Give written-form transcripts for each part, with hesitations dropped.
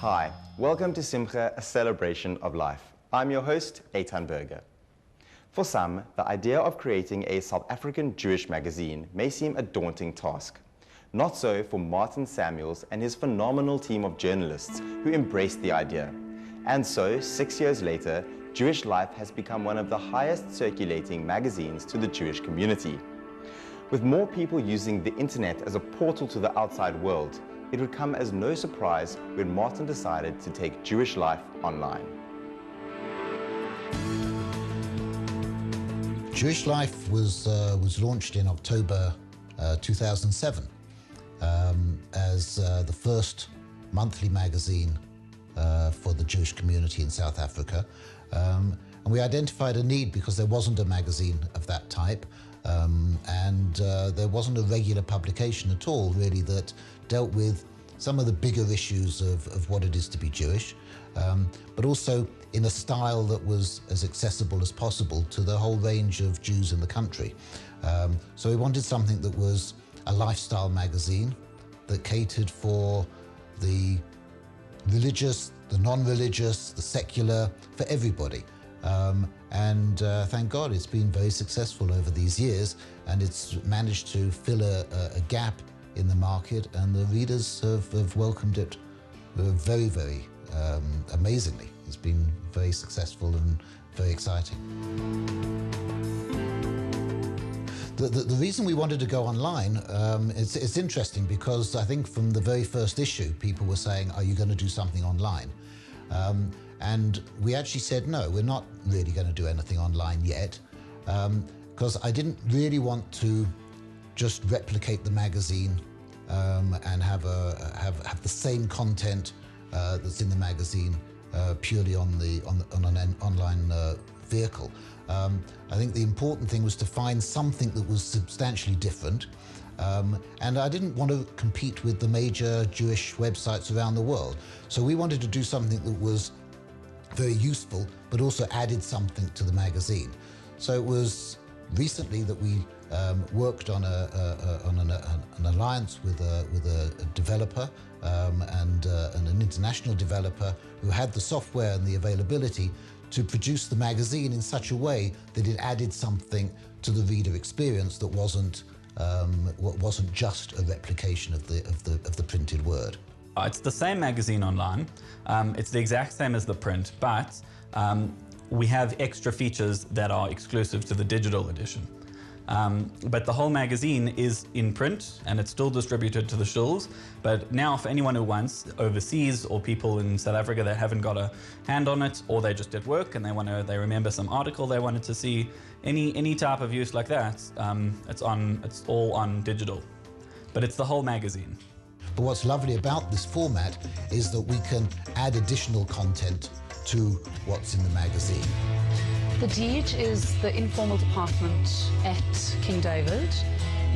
Hi, welcome to Simcha, a celebration of life. I'm your host, Eitan Berger. For some, the idea of creating a South African Jewish magazine may seem a daunting task. Not so for Martin Samuels and his phenomenal team of journalists who embraced the idea. And so, 6 years later, Jewish Life has become one of the highest circulating magazines to the Jewish community. With more people using the internet as a portal to the outside world, it would come as no surprise when Martin decided to take Jewish Life online. Jewish Life was launched in October 2007 as the first monthly magazine for the Jewish community in South Africa. And we identified a need because there wasn't a magazine of that type, and there wasn't a regular publication at all, really, that dealt with some of the bigger issues of what it is to be Jewish, but also in a style that was as accessible as possible to the whole range of Jews in the country. So we wanted something that was a lifestyle magazine that catered for the religious, the non-religious, the secular, for everybody. And thank God it's been very successful over these years, and it's managed to fill a gap in the market, and the readers have welcomed it very, very amazingly. It's been very successful and very exciting. The reason we wanted to go online, it's interesting because I think from the very first issue, people were saying, are you going to do something online? And we actually said, no, we're not really going to do anything online yet, because I didn't really want to just replicate the magazine and have the same content that's in the magazine purely on an online vehicle. I think the important thing was to find something that was substantially different, and I didn't want to compete with the major Jewish websites around the world. So we wanted to do something that was very useful, but also added something to the magazine. So it was recently that we worked on an alliance with a developer and an international developer who had the software and the availability to produce the magazine in such a way that it added something to the reader experience that wasn't just a replication of the printed word. It's the same magazine online. It's the exact same as the print, but we have extra features that are exclusive to the digital edition. But the whole magazine is in print and it's still distributed to the shuls. But now for anyone who wants, overseas or people in South Africa that haven't got a hand on it, or they just at work and they remember some article they wanted to see, any type of use like that, it's all on digital. But it's the whole magazine. But what's lovely about this format is that we can add additional content to what's in the magazine. The Deej is the informal department at King David.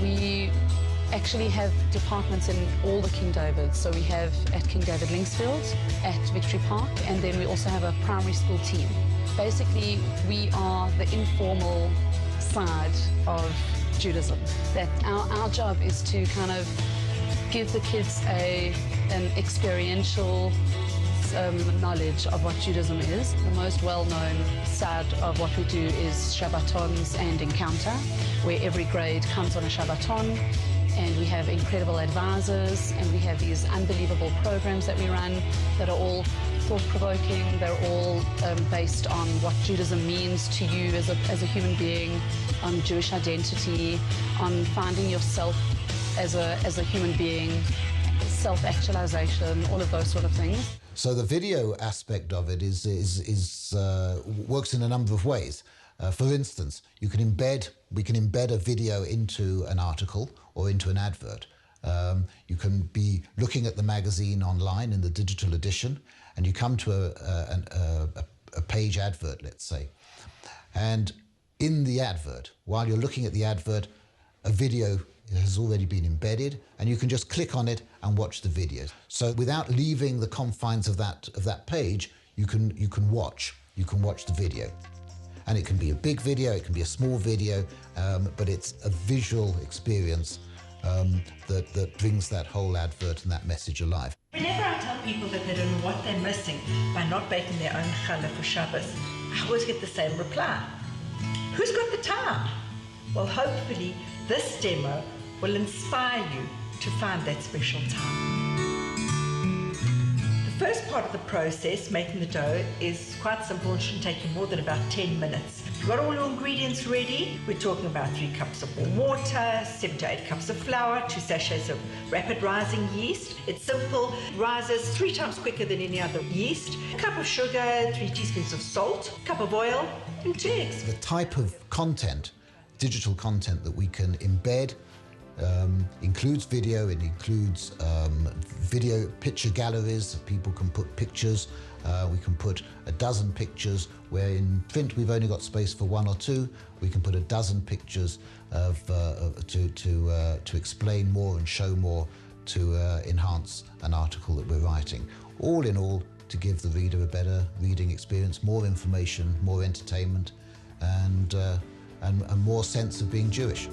We actually have departments in all the King Davids. So we have at King David Linksfield, at Victory Park, and then we also have a primary school team. Basically, we are the informal side of Judaism. That our job is to kind of give the kids an experiential knowledge of what Judaism is. The most well-known side of what we do is Shabbatons and Encounter, where every grade comes on a Shabbaton, and we have incredible advisors, and we have these unbelievable programs that we run that are all thought-provoking. They're all based on what Judaism means to you as a human being, on Jewish identity, on finding yourself as a human being, self-actualization, all of those sort of things. So the video aspect of it works in a number of ways. For instance, we can embed a video into an article or into an advert. You can be looking at the magazine online in the digital edition, and you come to a page advert, let's say. And in the advert, while you're looking at the advert, a video has already been embedded, and you can just click on it and watch the video. So without leaving the confines of that page, you can watch the video. And it can be a big video, it can be a small video, but it's a visual experience that brings that whole advert and that message alive. Whenever I tell people that they don't know what they're missing by not baking their own challah for Shabbos, I always get the same reply. Who's got the time? Well, hopefully this demo will inspire you to find that special time. The first part of the process, making the dough, is quite simple and shouldn't take you more than about 10 minutes. You've got all your ingredients ready. We're talking about 3 cups of warm water, 7 to 8 cups of flour, 2 sachets of rapid rising yeast. It's simple, rises 3 times quicker than any other yeast. A cup of sugar, 3 teaspoons of salt, a cup of oil, and 2 eggs. The type of content, digital content that we can embed, includes video, it includes video picture galleries. People can put pictures, we can put a dozen pictures, where in print we've only got space for 1 or 2. We can put a dozen pictures to explain more and show more, to enhance an article that we're writing. All in all, to give the reader a better reading experience, more information, more entertainment, and more sense of being Jewish.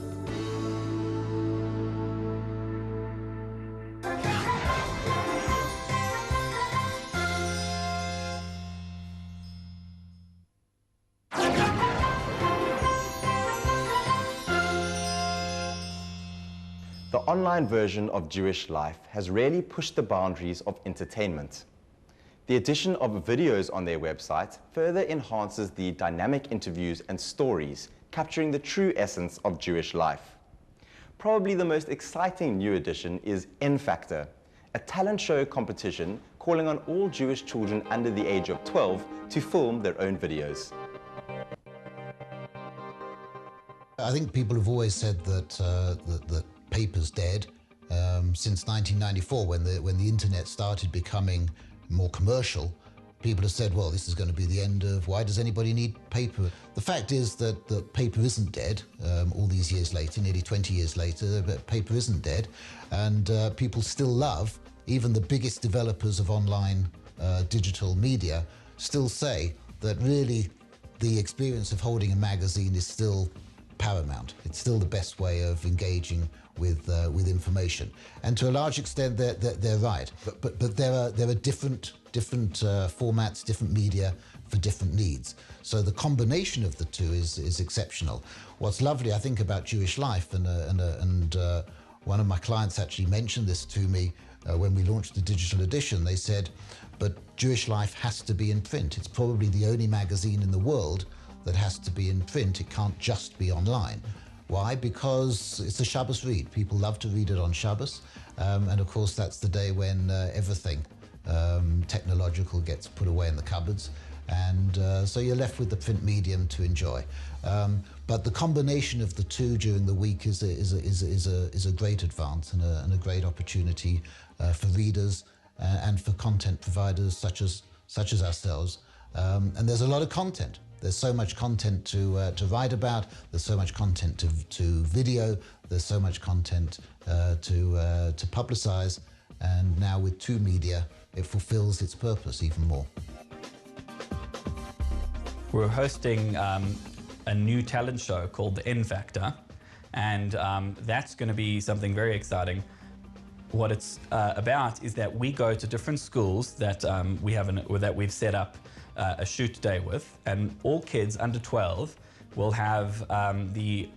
The online version of Jewish life has really pushed the boundaries of entertainment. The addition of videos on their website further enhances the dynamic interviews and stories capturing the true essence of Jewish life. Probably the most exciting new addition is N Factor, a talent show competition calling on all Jewish children under the age of 12 to film their own videos. I think people have always said that that paper's dead. Since 1994, when the internet started becoming more commercial, people have said, well, this is going to be the end of, why does anybody need paper? The fact is that paper isn't dead. All these years later, nearly 20 years later, but paper isn't dead, and people still love, even the biggest developers of online digital media still say that really the experience of holding a magazine is still paramount. It's still the best way of engaging with information, and to a large extent they're right. But there are different formats, different media for different needs. So the combination of the two is exceptional. What's lovely, I think, about Jewish life, and one of my clients actually mentioned this to me when we launched the digital edition. They said, but Jewish life has to be in print. It's probably the only magazine in the world that has to be in print. It can't just be online. Why? Because it's a Shabbos read. People love to read it on Shabbos, and of course that's the day when everything technological gets put away in the cupboards, and so you're left with the print medium to enjoy. But the combination of the two during the week is a great advance and a great opportunity for readers and for content providers such as ourselves. And there's a lot of content. There's so much content to write about. There's so much content to video. There's so much content to publicize. And now with two media, it fulfills its purpose even more. We're hosting a new talent show called the N Factor, and that's going to be something very exciting. What it's about is that we go to different schools that we've set up a shoot day with, and all kids under 12 will have the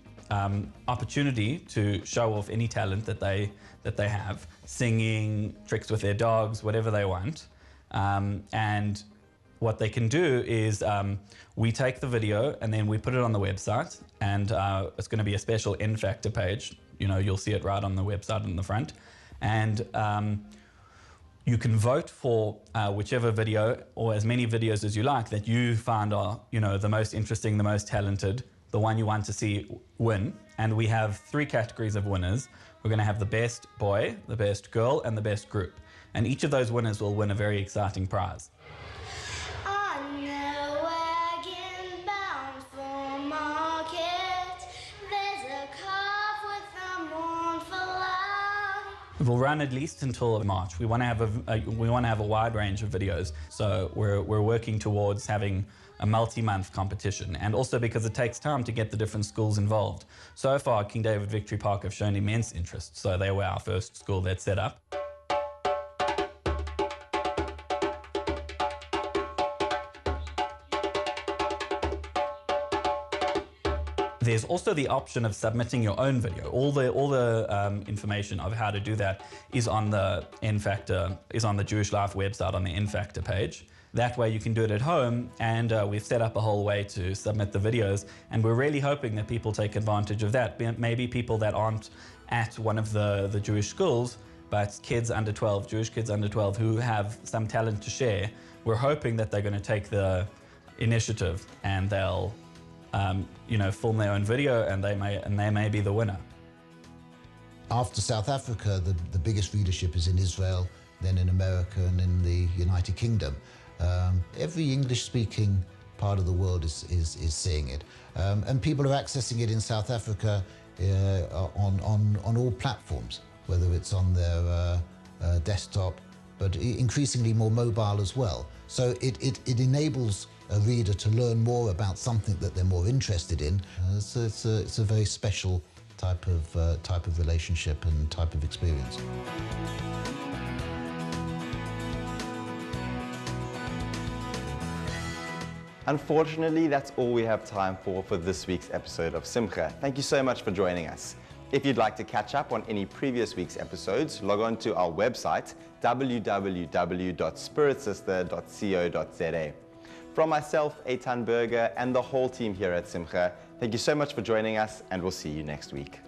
opportunity to show off any talent that they have, singing, tricks with their dogs, whatever they want. And what they can do is we take the video and then we put it on the website, and it's going to be a special N Factor page. You know, you'll see it right on the website in the front, and you can vote for whichever video, or as many videos as you like, that you find are, you know, the most interesting, the most talented, the one you want to see win. And we have 3 categories of winners. We're going to have the best boy, the best girl, and the best group. And each of those winners will win a very exciting prize. We'll run at least until March. We want to have a wide range of videos. So we're working towards having a multi-month competition, and also because it takes time to get the different schools involved. So far, King David Victory Park have shown immense interest. So they were our first school that set up. There's also the option of submitting your own video. All the information of how to do that is on the Jewish Life website on the N-Factor page. That way you can do it at home, and we've set up a whole way to submit the videos, and we're really hoping that people take advantage of that. Maybe people that aren't at one of the Jewish schools, but kids under 12, Jewish kids under 12 who have some talent to share. We're hoping that they're going to take the initiative and they'll film their own video, and they may be the winner. After South Africa, the biggest readership is in Israel, then in America, and in the United Kingdom. Every English-speaking part of the world is seeing it, and people are accessing it in South Africa on all platforms, whether it's on their desktop, but increasingly more mobile as well. So it enables a reader to learn more about something that they're more interested in. So it's a very special type of relationship and type of experience. Unfortunately, that's all we have time for this week's episode of Simcha. Thank you so much for joining us. If you'd like to catch up on any previous week's episodes, log on to our website, www.spiritsister.co.za. From myself, Eitan Berger, and the whole team here at Simcha, thank you so much for joining us, and we'll see you next week.